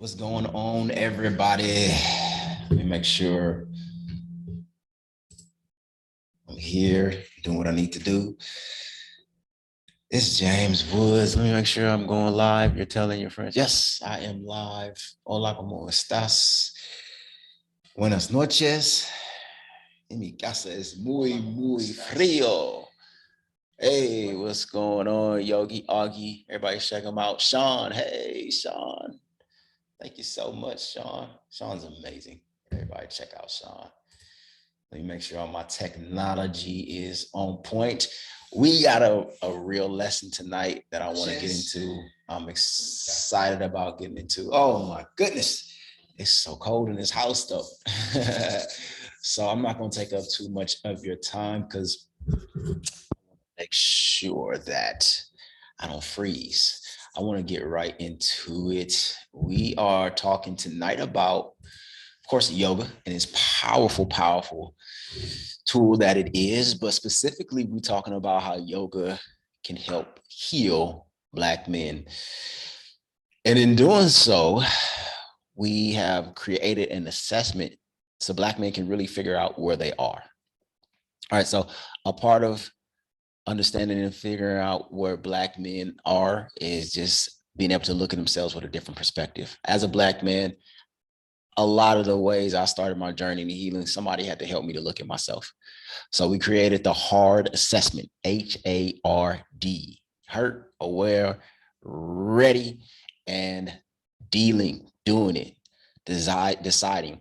What's going on, everybody? Let me make sure I'm here doing what I need to do. It's James Woods. Let me make sure I'm going live. You're telling your friends. Yes, I am live. Hola, ¿cómo estás? Buenas noches. En mi casa es muy frío. Hey, what's going on, Yogi, Augie? Everybody check him out. Sean, hey, Sean. Thank you so much, Sean. Sean's amazing. Everybody check out Sean. Let me make sure all my technology is on point. We got a real lesson tonight that I want to get into. I'm excited about getting into. Oh my goodness. It's so cold in this house though. So I'm not going to take up too much of your time because make sure that I don't freeze. I want to get right into it. We are talking tonight about, of course, yoga and its powerful tool that it is, but specifically we're talking about how yoga can help heal Black men. And in doing so, we have created an assessment so Black men can really figure out where they are. All right, so a part of understanding and figuring out where Black men are is just being able to look at themselves with a different perspective. As a Black man, a lot of the ways I started my journey in healing, somebody had to help me to look at myself. So we created the HARD assessment, HARD, hurt, aware, ready, and doing it, deciding.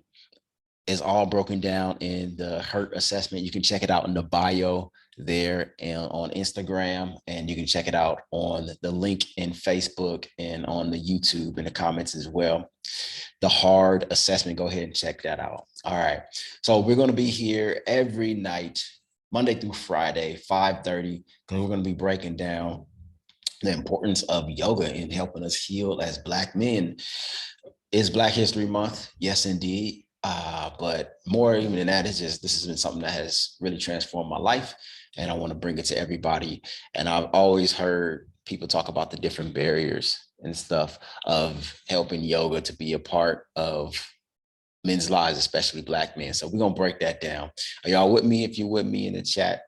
Is all broken down in the hurt assessment. You can check it out in the bio there and on Instagram, and you can check it out on the link in Facebook and on the YouTube in the comments as well. The HARD assessment, go ahead and check that out. All right, so we're going to be here every night, Monday through Friday, 5:30, because we're going to be breaking down the importance of yoga in helping us heal as Black men. It's Black History Month, yes, indeed. But more even than that, it's just this has been something that has really transformed my life, and I want to bring it to everybody. And I've always heard people talk about the different barriers and stuff of helping yoga to be a part of men's lives, especially Black men. So we're gonna break that down. Are y'all with me? If you're with me in the chat,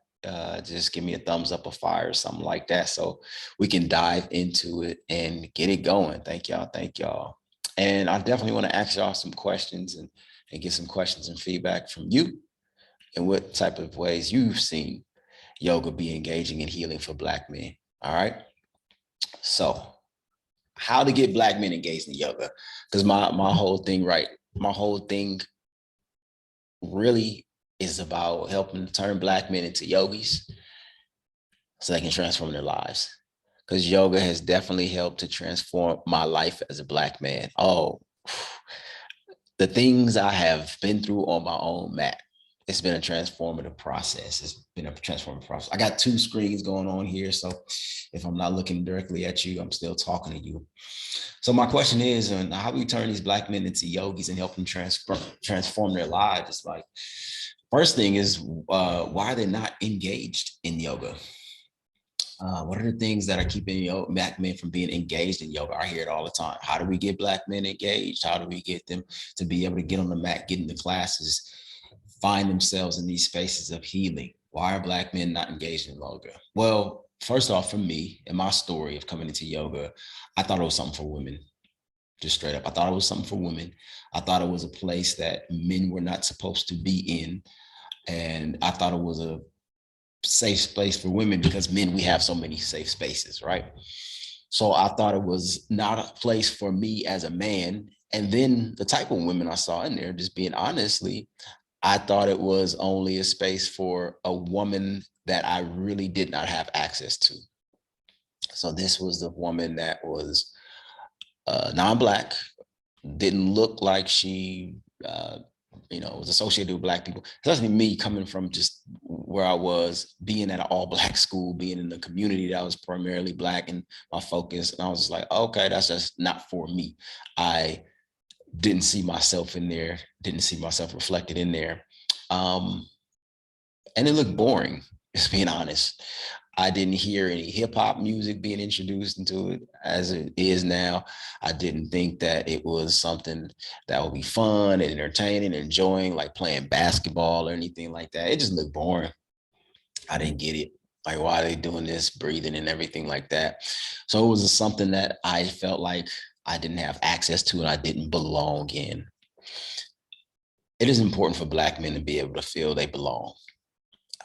just give me a thumbs up, a fire, or something like that, so we can dive into it and get it going. Thank y'all. Thank y'all. And I definitely want to ask y'all some questions and get some questions and feedback from you and what type of ways you've seen yoga be engaging and healing for Black men. All right. So how to get Black men engaged in yoga? Because my whole thing, right? My whole thing really is about helping turn Black men into yogis so they can transform their lives. Because yoga has definitely helped to transform my life as a Black man. Oh, the things I have been through on my own mat, it's been a transformative process. It's been a transformative process. I got two screens going on here, so if I'm not looking directly at you, I'm still talking to you. So my question is, how do we turn these Black men into yogis and help them transform their lives? It's like, first thing is, why are they not engaged in yoga? What are the things that are keeping Black men from being engaged in yoga? I hear it all the time. How do we get Black men engaged? How do we get them to be able to get on the mat, get into classes, find themselves in these spaces of healing? Why are Black men not engaged in yoga? Well, first off, for me, in my story of coming into yoga, I thought it was something for women. Just straight up, I thought it was something for women. I thought it was a place that men were not supposed to be in. And I thought it was a safe space for women because men, we have so many safe spaces, right? So I thought it was not a place for me as a man. And then the type of women I saw in there, just being honestly, I thought it was only a space for a woman that I really did not have access to. So this was the woman that was non-Black, didn't look like she was associated with Black people, especially me coming from just where I was, being at an all Black school, being in a community that was primarily Black and my focus. And I was just like, okay, that's just not for me. I didn't see myself in there, didn't see myself reflected in there. And it looked boring, just being honest. I didn't hear any hip hop music being introduced into it as it is now. I didn't think that it was something that would be fun and entertaining, enjoying, like playing basketball or anything like that. It just looked boring. I didn't get it. Like, why are they doing this, breathing and everything like that? So it was something that I felt like I didn't have access to and I didn't belong in. It is important for Black men to be able to feel they belong,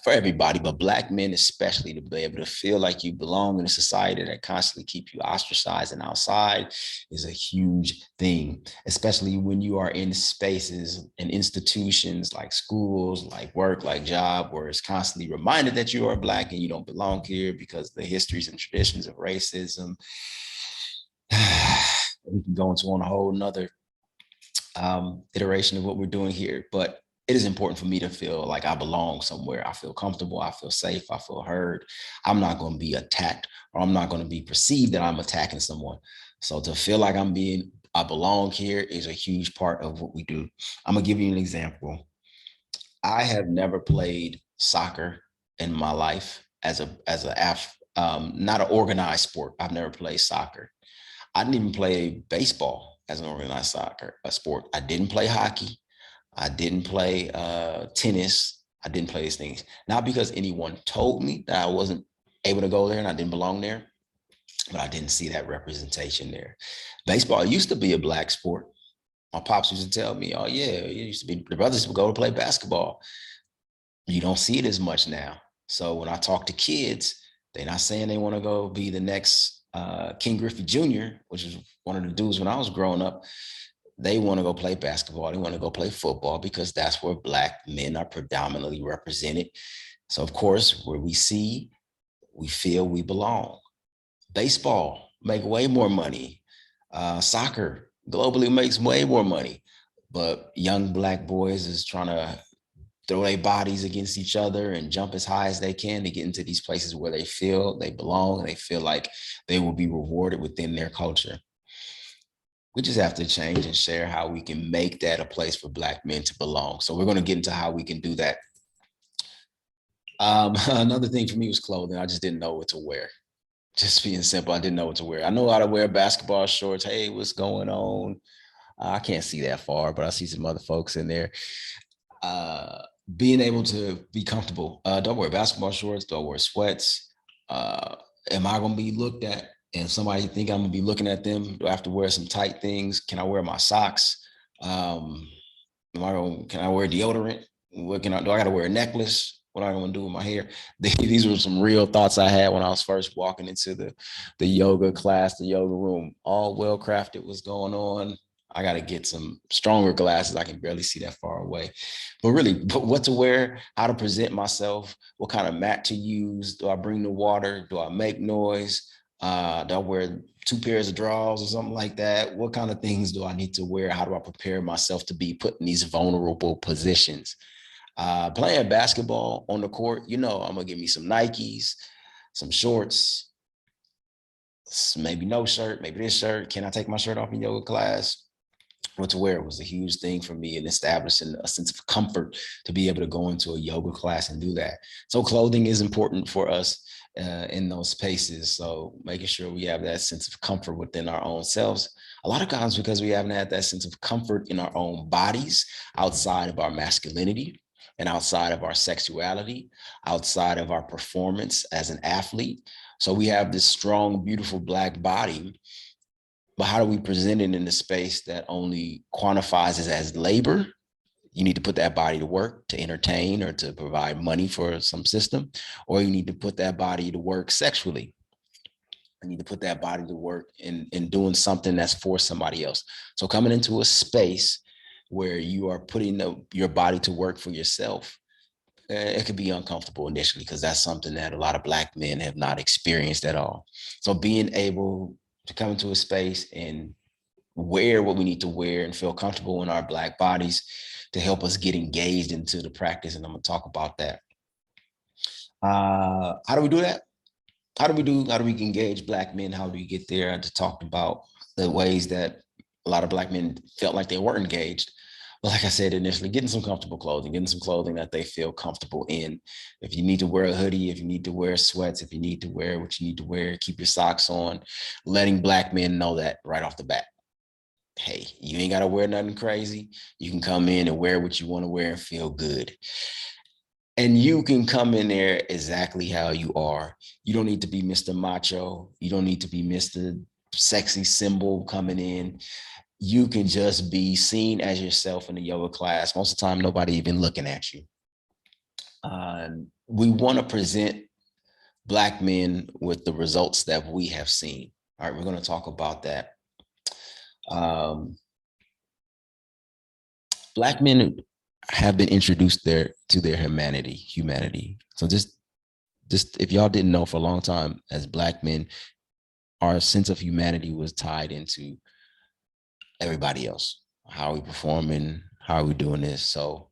for everybody, but Black men especially, to be able to feel like you belong in a society that constantly keep you ostracized and outside is a huge thing, especially when you are in spaces and institutions like schools, like work, like job, where it's constantly reminded that you are Black and you don't belong here because of the histories and traditions of racism. We can go into on a whole nother iteration of what we're doing here, but it is important for me to feel like I belong somewhere. I feel comfortable. I feel safe. I feel heard. I'm not going to be attacked, or I'm not going to be perceived that I'm attacking someone. So to feel like I belong here is a huge part of what we do. I'm going to give you an example. I have never played soccer in my life not an organized sport. I've never played soccer. I didn't even play baseball as an organized sport. I didn't play hockey. I didn't play tennis. I didn't play these things. Not because anyone told me that I wasn't able to go there and I didn't belong there, but I didn't see that representation there. Baseball used to be a Black sport. My pops used to tell me, oh yeah, it used to be, the brothers would go to play basketball. You don't see it as much now. So when I talk to kids, they're not saying they want to go be the next King Griffey Jr., which is one of the dudes when I was growing up. They want to go play basketball. They want to go play football because that's where Black men are predominantly represented. So of course, where we see, we feel we belong. Baseball make way more money. Soccer globally makes way more money, but young Black boys is trying to throw their bodies against each other and jump as high as they can to get into these places where they feel they belong. They feel like they will be rewarded within their culture. We just have to change and share how we can make that a place for Black men to belong. So we're going to get into how we can do that. Another thing for me was clothing. I just didn't know what to wear. Just being simple, I didn't know what to wear. I know how to wear basketball shorts. Hey, what's going on? I can't see that far, but I see some other folks in there. Uh, Being able to be comfortable. Don't wear basketball shorts. Don't wear sweats. Am I going to be looked at? And somebody think I'm going to be looking at them? Do I have to wear some tight things? Can I wear my socks? Can I wear deodorant? Do I got to wear a necklace? What am I going to do with my hair? These were some real thoughts I had when I was first walking into the yoga class, the yoga room. All well crafted, what's going on. I got to get some stronger glasses. I can barely see that far away. But really, what to wear, how to present myself, what kind of mat to use. Do I bring the water? Do I make noise? Do I wear two pairs of drawers or something like that? What kind of things do I need to wear? How do I prepare myself to be put in these vulnerable positions? Playing basketball on the court, I'm going to give me some Nikes, some shorts, maybe no shirt, maybe this shirt. Can I take my shirt off in yoga class? What to wear was a huge thing for me in establishing a sense of comfort to be able to go into a yoga class and do that. So clothing is important for us in those spaces. So making sure we have that sense of comfort within our own selves. A lot of times because we haven't had that sense of comfort in our own bodies outside of our masculinity and outside of our sexuality, outside of our performance as an athlete. So we have this strong, beautiful Black body, but how do we present it in a space that only quantifies it as labor? You need to put that body to work to entertain or to provide money for some system, or you need to put that body to work sexually. You need to put that body to work in doing something that's for somebody else. So coming into a space where you are putting your body to work for yourself, it could be uncomfortable initially because that's something that a lot of Black men have not experienced at all. So being able to come into a space and wear what we need to wear and feel comfortable in our Black bodies to help us get engaged into the practice. And I'm going to talk about that. How do we do that? How do we engage Black men? How do we get there? To talk about the ways that a lot of Black men felt like they weren't engaged. like I said initially, getting some comfortable clothing, getting some clothing that they feel comfortable in. If you need to wear a hoodie, if you need to wear sweats, if you need to wear what you need to wear, keep your socks on, letting Black men know that right off the bat. Hey, you ain't got to wear nothing crazy. You can come in and wear what you want to wear and feel good. And you can come in there exactly how you are. You don't need to be Mr. Macho. You don't need to be Mr. Sexy Symbol coming in. You can just be seen as yourself in the yoga class. Most of the time, nobody even looking at you. We want to present Black men with the results that we have seen. All right, we're going to talk about that. Black men have been introduced to their humanity. So just if y'all didn't know, for a long time, as Black men, our sense of humanity was tied into everybody else. How are we performing? How are we doing this? So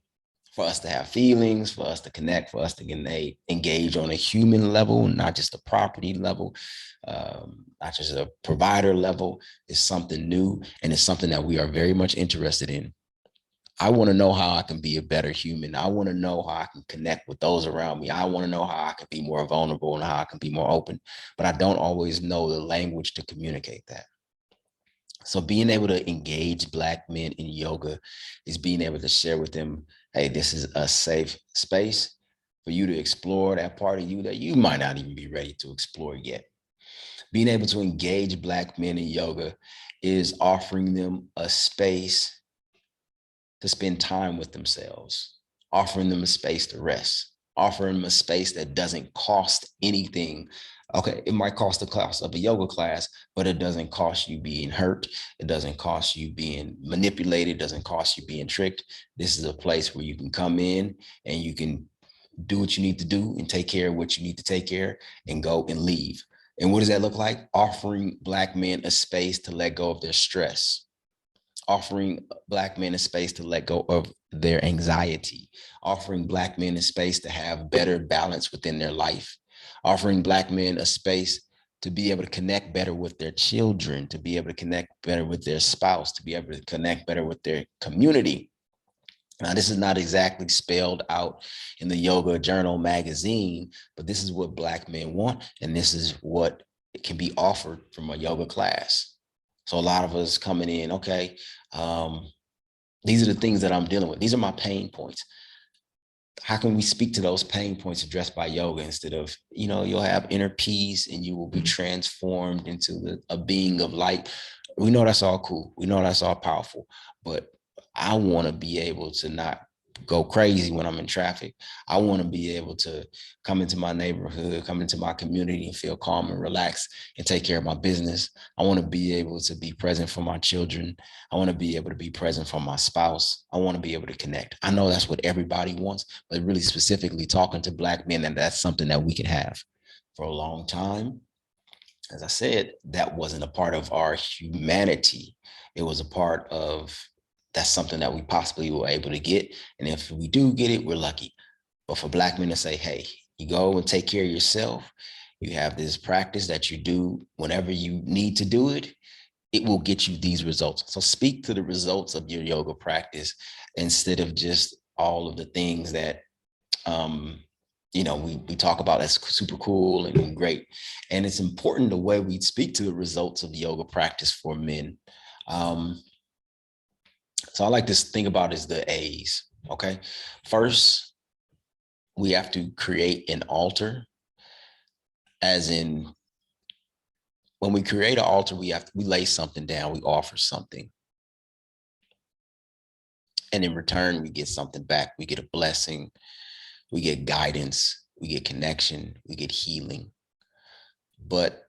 for us to have feelings, for us to connect, for us to engage on a human level, not just a property level, not just a provider level, is something new, and it's something that we are very much interested in. I want to know how I can be a better human. I want to know how I can connect with those around me. I want to know how I can be more vulnerable and how I can be more open, but I don't always know the language to communicate that. So being able to engage Black men in yoga is being able to share with them, hey, this is a safe space for you to explore that part of you that you might not even be ready to explore yet. Being able to engage Black men in yoga is offering them a space to spend time with themselves, offering them a space to rest, offering them a space that doesn't cost anything. Okay, it might cost the cost of a yoga class, but it doesn't cost you being hurt. It doesn't cost you being manipulated. It doesn't cost you being tricked. This is a place where you can come in and you can do what you need to do and take care of what you need to take care and go and leave. And what does that look like? Offering Black men a space to let go of their stress, offering Black men a space to let go of their anxiety, offering Black men a space to have better balance within their life, offering Black men a space to be able to connect better with their children, to be able to connect better with their spouse, to be able to connect better with their community. Now, this is not exactly spelled out in the Yoga Journal magazine, but this is what Black men want, and this is what can be offered from a yoga class. So a lot of us coming in, okay, these are the things that I'm dealing with. These are my pain points. How can we speak to those pain points addressed by yoga instead of, you'll have inner peace and you will be transformed into a being of light. We know that's all cool. We know that's all powerful, but I want to be able to not go crazy when I'm in traffic. I want to be able to come into my neighborhood, come into my community and feel calm and relaxed and take care of my business. I want to be able to be present for my children. I want to be able to be present for my spouse. I want to be able to connect. I know that's what everybody wants, but really specifically talking to Black men, and that's something that we can have. For a long time, as I said, that wasn't a part of our humanity. It was a part of, that's something that we possibly were able to get. And if we do get it, we're lucky. But for Black men to say, hey, you go and take care of yourself, you have this practice that you do whenever you need to do it, it will get you these results. So speak to the results of your yoga practice instead of just all of the things that we talk about as super cool and great. And it's important the way we speak to the results of yoga practice for men. So I like to think about is the A's. Okay. First, we have to create an altar, as in when we create an altar, we lay something down, we offer something. And in return, we get something back. We get a blessing, we get guidance, we get connection, we get healing. But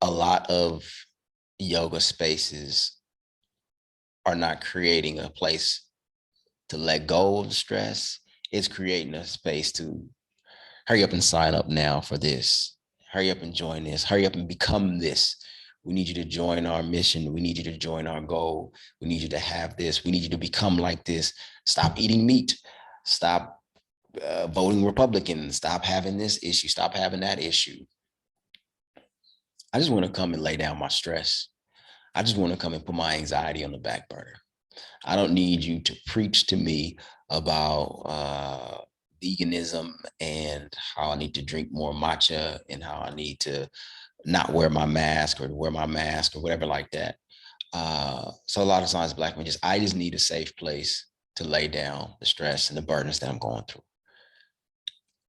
a lot of yoga spaces are not creating a place to let go of the stress. It's creating a space to hurry up and sign up now for this. Hurry up and join this. Hurry up and become this. We need you to join our mission. We need you to join our goal. We need you to have this. We need you to become like this. Stop eating meat. Stop voting Republican. Stop having this issue. Stop having that issue. I just want to come and lay down my stress. I just want to come and put my anxiety on the back burner. I don't need you to preach to me about veganism and how I need to drink more matcha and how I need to not wear my mask or to wear my mask or whatever like that. So a lot of times Black men I just need a safe place to lay down the stress and the burdens that I'm going through.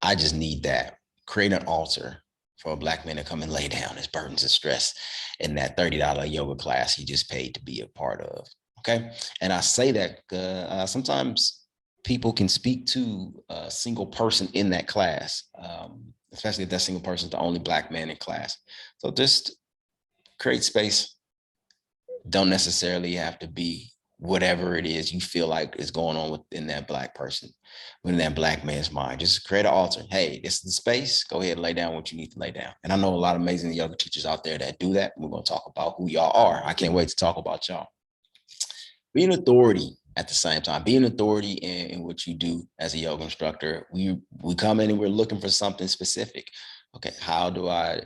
I just need that. Create an altar for a Black man to come and lay down his burdens and stress in that $30 yoga class he just paid to be a part of. Okay. And I say that sometimes people can speak to a single person in that class, especially if that single person is the only Black man in class. So just create space. Don't necessarily have to be whatever it is you feel like is going on within that Black person, within that Black man's mind. Just create an altar. Hey, this is the space. Go ahead and lay down what you need to lay down. And I know a lot of amazing yoga teachers out there that do that. We're going to talk about who y'all are. I can't wait to talk about y'all. Being authority at the same time, being authority in what you do as a yoga instructor. We come in and we're looking for something specific. Okay, how do I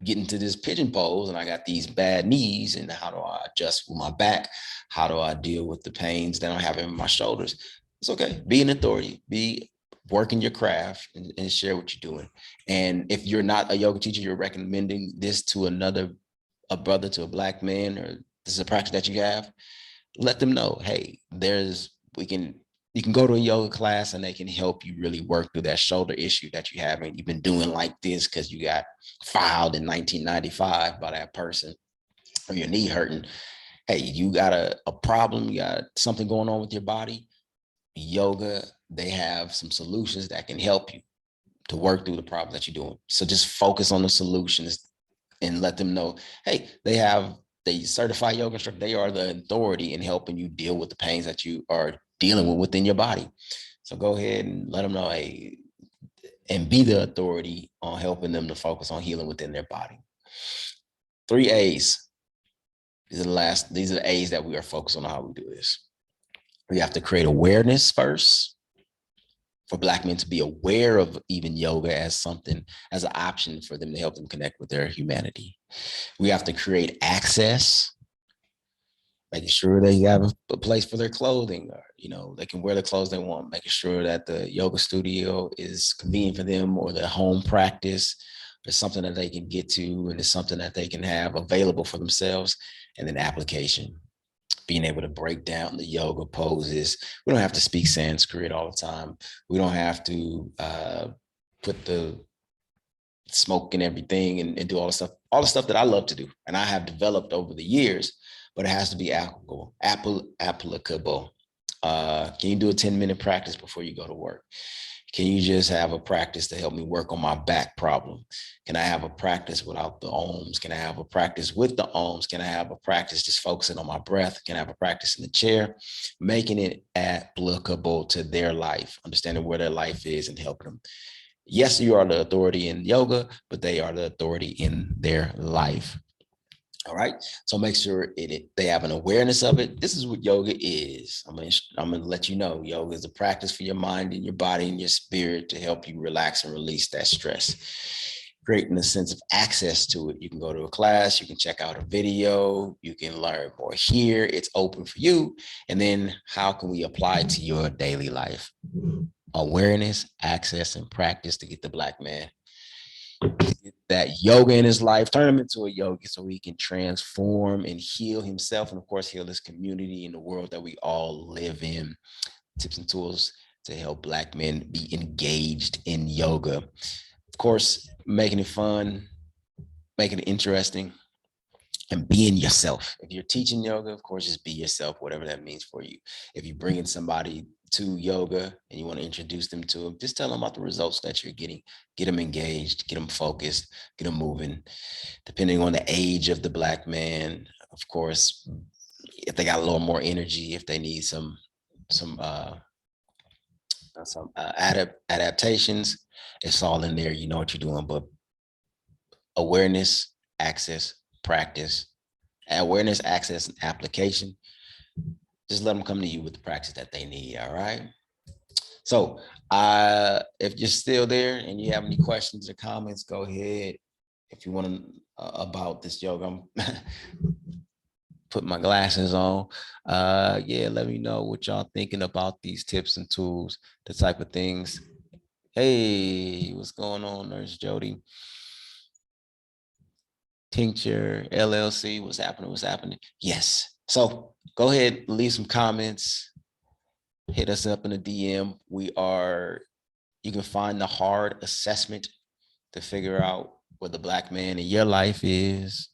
get into this pigeon pose and I got these bad knees, and how do I adjust with my back? How do I deal with the pains that I'm having in my shoulders? It's okay. Be an authority, be working your craft and share what you're doing. And if you're not a yoga teacher, you're recommending this to a brother, to a Black man, or this is a practice that you have, let them know, hey, you can go to a yoga class and they can help you really work through that shoulder issue that you have. And you've been doing like this because you got filed in 1995 by that person, or your knee hurting. Hey, you got a problem, you got something going on with your body. Yoga, they have some solutions that can help you to work through the problem that you're doing. So just focus on the solutions and let them know, hey, they certify yoga instructor. They are the authority in helping you deal with the pains that you are dealing with within your body. So go ahead and let them know, hey, and be the authority on helping them to focus on healing within their body. 3 A's. These are the A's that we are focused on how we do this. We have to create awareness first, for Black men to be aware of even yoga as something, as an option for them to help them connect with their humanity. We have to create access, making sure they have a place for their clothing, or, they can wear the clothes they want, making sure that the yoga studio is convenient for them, or the home practice is something that they can get to, and it's something that they can have available for themselves. And then application, being able to break down the yoga poses. We don't have to speak Sanskrit all the time. We don't have to put the smoke and everything and do all the stuff that I love to do and I have developed over the years, but it has to be applicable. Can you do a 10-minute practice before you go to work? Can you just have a practice to help me work on my back problem? Can I have a practice without the ohms? Can I have a practice with the ohms? Can I have a practice just focusing on my breath? Can I have a practice in the chair? Making it applicable to their life, understanding where their life is and helping them. Yes, you are the authority in yoga, but they are the authority in their life. All right. So make sure they have an awareness of it. This is what yoga is. I'm gonna let you know, yoga is a practice for your mind and your body and your spirit to help you relax and release that stress, creating a sense of access to it. You can go to a class, you can check out a video, you can learn more here. It's open for you. And then how can we apply it to your daily life? Awareness, access, and practice to get the Black man that yoga in his life, turn him into a yogi so he can transform and heal himself, and of course heal his community and the world that we all live in. Tips and tools to help Black men be engaged in yoga. Of course, making it fun, making it interesting, and being yourself. If you're teaching yoga, of course, just be yourself, whatever that means for you. If you're bringing somebody to yoga and you want to introduce them to it, just tell them about the results that you're getting. Get them engaged, get them focused, get them moving. Depending on the age of the Black man, of course, if they got a little more energy, if they need some adaptations, it's all in there. You know what you're doing. But awareness, access, practice, awareness, access, and application. Just let them come to you with the practice that they need. All right. So if you're still there and you have any questions or comments, go ahead. If you want to about this yoga, I'm put my glasses on. Yeah, let me know what y'all thinking about these tips and tools, the type of things. Hey, what's going on, Nurse Jody? Tincture LLC, what's happening? What's happening? Yes. So go ahead, leave some comments. Hit us up in the DM. You can find the hard assessment to figure out where the Black man in your life is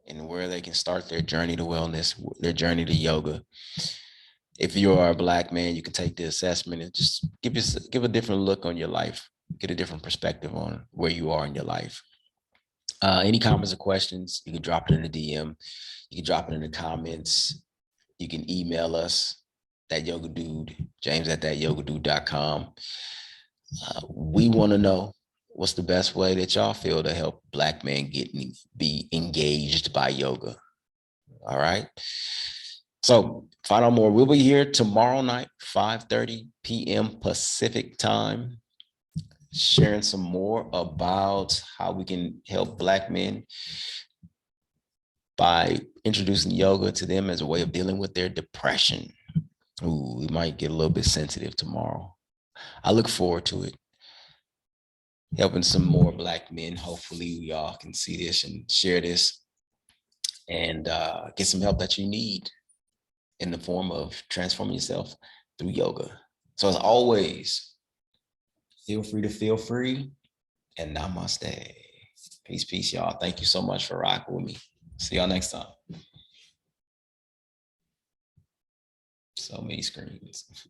and where they can start their journey to wellness, their journey to yoga. If you are a Black man, you can take the assessment and just give a different look on your life, get a different perspective on where you are in your life. Any comments or questions, you can drop it in the DM. You can drop it in the comments. You can email us, that yoga dude, James at thatyogadude.com. We want to know what's the best way that y'all feel to help Black men be engaged by yoga. All right. So find out more. We'll be here tomorrow night, 5:30 p.m. Pacific time, sharing some more about how we can help Black men by introducing yoga to them as a way of dealing with their depression. Ooh, we might get a little bit sensitive tomorrow. I look forward to it. Helping some more Black men. Hopefully we all can see this and share this and get some help that you need in the form of transforming yourself through yoga. So as always, feel free to feel free, and namaste. Peace, peace, y'all. Thank you so much for rocking with me. See y'all next time. So many screens.